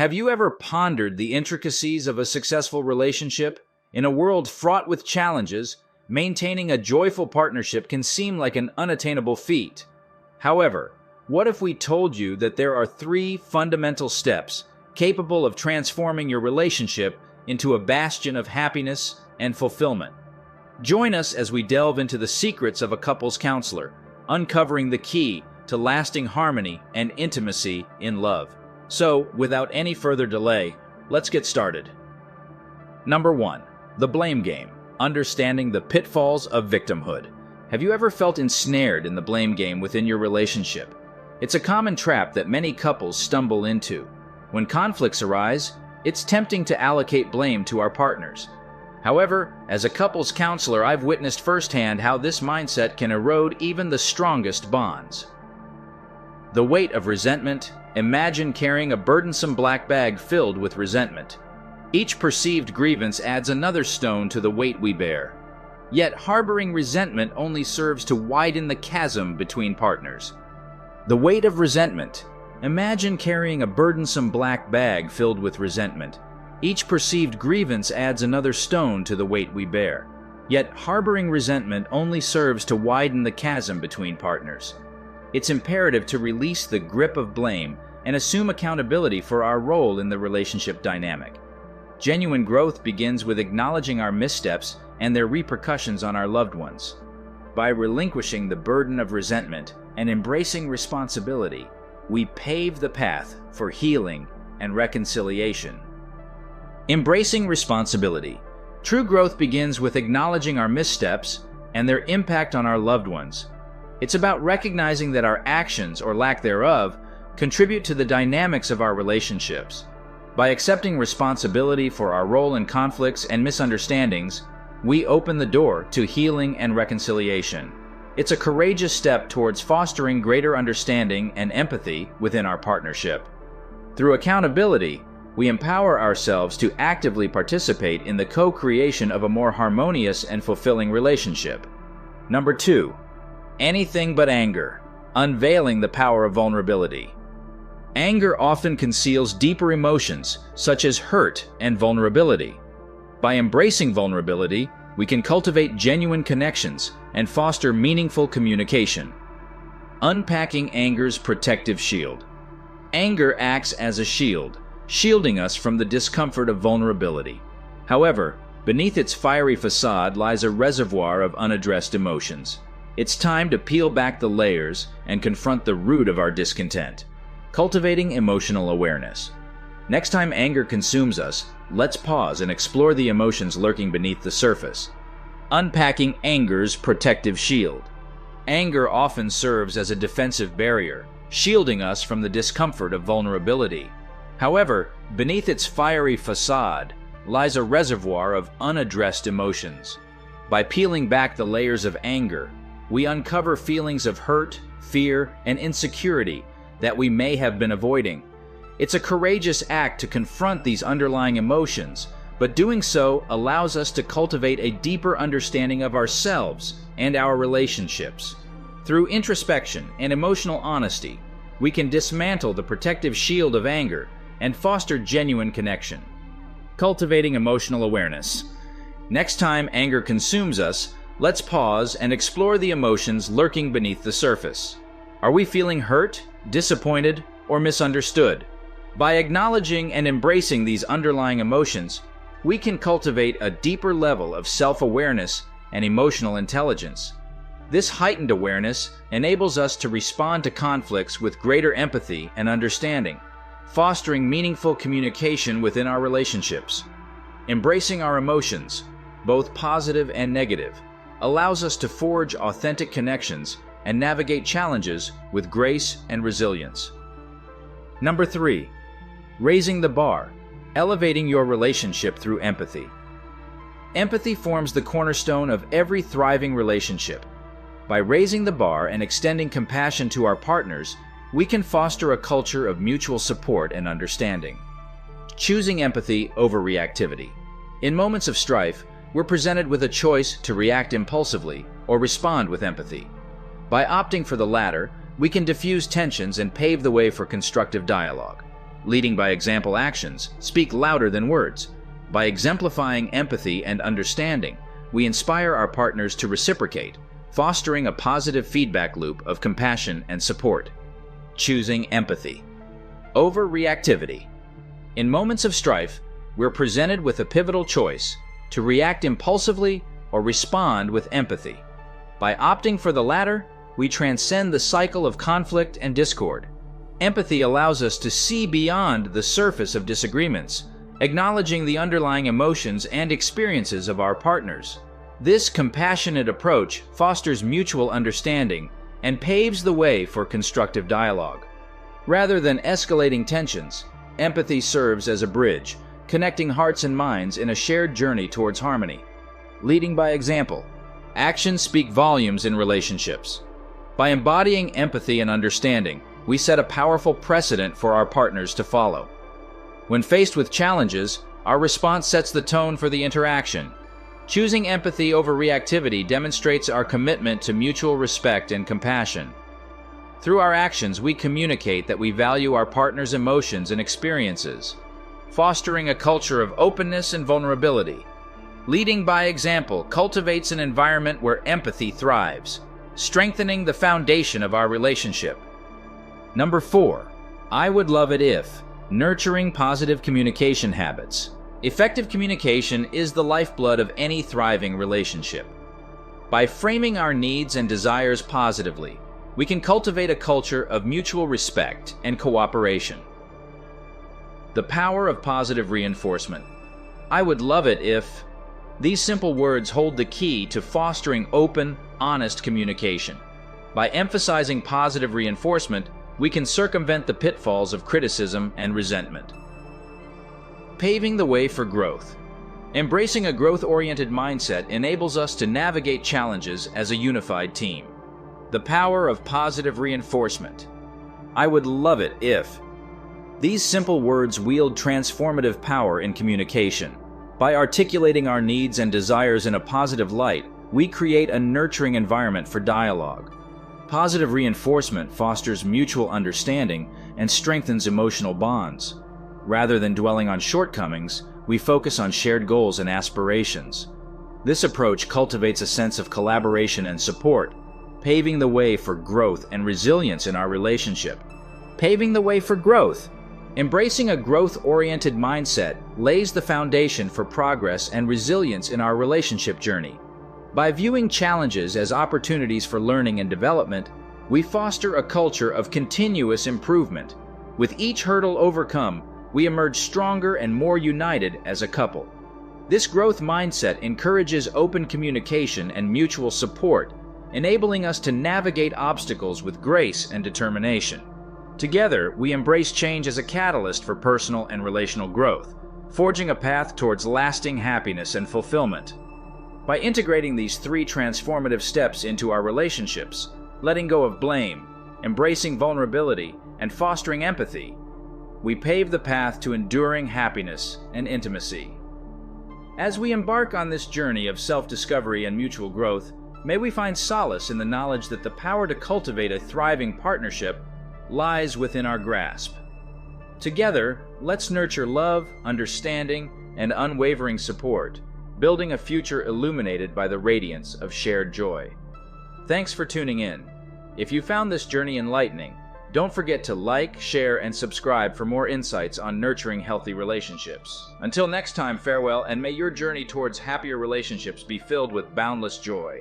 Have you ever pondered the intricacies of a successful relationship? In a world fraught with challenges, maintaining a joyful partnership can seem like an unattainable feat. However, what if we told you that there are 3 fundamental steps capable of transforming your relationship into a bastion of happiness and fulfillment? Join us as we delve into the secrets of a couples counselor, uncovering the key to lasting harmony and intimacy in love. So, without any further delay, let's get started. Number 1. The blame game. Understanding the pitfalls of victimhood. Have you ever felt ensnared in the blame game within your relationship? It's a common trap that many couples stumble into. When conflicts arise, it's tempting to allocate blame to our partners. However, as a couples counselor, I've witnessed firsthand how this mindset can erode even the strongest bonds. The weight of resentment. Imagine carrying a burdensome black bag filled with resentment. Each perceived grievance adds another stone to the weight we bear. Yet harboring resentment only serves to widen the chasm between partners. The weight of resentment. Imagine carrying a burdensome black bag filled with resentment. Each perceived grievance adds another stone to the weight we bear. Yet harboring resentment only serves to widen the chasm between partners. It's imperative to release the grip of blame and assume accountability for our role in the relationship dynamic. Genuine growth begins with acknowledging our missteps and their repercussions on our loved ones. By relinquishing the burden of resentment and embracing responsibility, we pave the path for healing and reconciliation. Embracing responsibility. True growth begins with acknowledging our missteps and their impact on our loved ones. It's about recognizing that our actions, or lack thereof, contribute to the dynamics of our relationships. By accepting responsibility for our role in conflicts and misunderstandings, we open the door to healing and reconciliation. It's a courageous step towards fostering greater understanding and empathy within our partnership. Through accountability, we empower ourselves to actively participate in the co-creation of a more harmonious and fulfilling relationship. Number 2. Anything but anger. Unveiling the power of vulnerability. Anger often conceals deeper emotions, such as hurt and vulnerability. By embracing vulnerability, we can cultivate genuine connections and foster meaningful communication. Unpacking anger's protective shield. Anger acts as a shield, shielding us from the discomfort of vulnerability. However, beneath its fiery facade lies a reservoir of unaddressed emotions. It's time to peel back the layers and confront the root of our discontent. Cultivating emotional awareness. Next time anger consumes us, let's pause and explore the emotions lurking beneath the surface. Unpacking anger's protective shield. Anger often serves as a defensive barrier, shielding us from the discomfort of vulnerability. However, beneath its fiery facade lies a reservoir of unaddressed emotions. By peeling back the layers of anger, we uncover feelings of hurt, fear, and insecurity that we may have been avoiding. It's a courageous act to confront these underlying emotions, but doing so allows us to cultivate a deeper understanding of ourselves and our relationships. Through introspection and emotional honesty, we can dismantle the protective shield of anger and foster genuine connection. Cultivating emotional awareness. Next time anger consumes us, let's pause and explore the emotions lurking beneath the surface. Are we feeling hurt, disappointed, or misunderstood? By acknowledging and embracing these underlying emotions, we can cultivate a deeper level of self-awareness and emotional intelligence. This heightened awareness enables us to respond to conflicts with greater empathy and understanding, fostering meaningful communication within our relationships. Embracing our emotions, both positive and negative, allows us to forge authentic connections and navigate challenges with grace and resilience. Number 3. Raising the bar. Elevating your relationship through empathy. Empathy forms the cornerstone of every thriving relationship. By raising the bar and extending compassion to our partners, we can foster a culture of mutual support and understanding. Choosing empathy over reactivity. In moments of strife, we're presented with a choice to react impulsively or respond with empathy. By opting for the latter, we can diffuse tensions and pave the way for constructive dialogue. Leading by example, actions speak louder than words. By exemplifying empathy and understanding, we inspire our partners to reciprocate, fostering a positive feedback loop of compassion and support. Choosing empathy over reactivity. In moments of strife, we're presented with a pivotal choice: to react impulsively or respond with empathy. By opting for the latter, we transcend the cycle of conflict and discord. Empathy allows us to see beyond the surface of disagreements, acknowledging the underlying emotions and experiences of our partners. This compassionate approach fosters mutual understanding and paves the way for constructive dialogue. Rather than escalating tensions, empathy serves as a bridge, connecting hearts and minds in a shared journey towards harmony. Leading by example, actions speak volumes in relationships. By embodying empathy and understanding, we set a powerful precedent for our partners to follow. When faced with challenges, our response sets the tone for the interaction. Choosing empathy over reactivity demonstrates our commitment to mutual respect and compassion. Through our actions, we communicate that we value our partner's emotions and experiences, fostering a culture of openness and vulnerability. Leading by example cultivates an environment where empathy thrives, strengthening the foundation of our relationship. Number 4, I would love it if nurturing positive communication habits. Effective communication is the lifeblood of any thriving relationship. By framing our needs and desires positively, we can cultivate a culture of mutual respect and cooperation. The power of positive reinforcement. I would love it if. These simple words hold the key to fostering open, honest communication. By emphasizing positive reinforcement, we can circumvent the pitfalls of criticism and resentment. Paving the way for growth. Embracing a growth-oriented mindset enables us to navigate challenges as a unified team. The power of positive reinforcement. I would love it if. These simple words wield transformative power in communication. By articulating our needs and desires in a positive light, we create a nurturing environment for dialogue. Positive reinforcement fosters mutual understanding and strengthens emotional bonds. Rather than dwelling on shortcomings, we focus on shared goals and aspirations. This approach cultivates a sense of collaboration and support, paving the way for growth and resilience in our relationship. Paving the way for growth. Embracing a growth-oriented mindset lays the foundation for progress and resilience in our relationship journey. By viewing challenges as opportunities for learning and development, we foster a culture of continuous improvement. With each hurdle overcome, we emerge stronger and more united as a couple. This growth mindset encourages open communication and mutual support, enabling us to navigate obstacles with grace and determination. Together, we embrace change as a catalyst for personal and relational growth, forging a path towards lasting happiness and fulfillment. By integrating these 3 transformative steps into our relationships, letting go of blame, embracing vulnerability, and fostering empathy, we pave the path to enduring happiness and intimacy. As we embark on this journey of self-discovery and mutual growth, may we find solace in the knowledge that the power to cultivate a thriving partnership lies within our grasp. Together, let's nurture love, understanding, and unwavering support, building a future illuminated by the radiance of shared joy. Thanks for tuning in. If you found this journey enlightening, don't forget to like, share, and subscribe for more insights on nurturing healthy relationships. Until next time, farewell, and may your journey towards happier relationships be filled with boundless joy.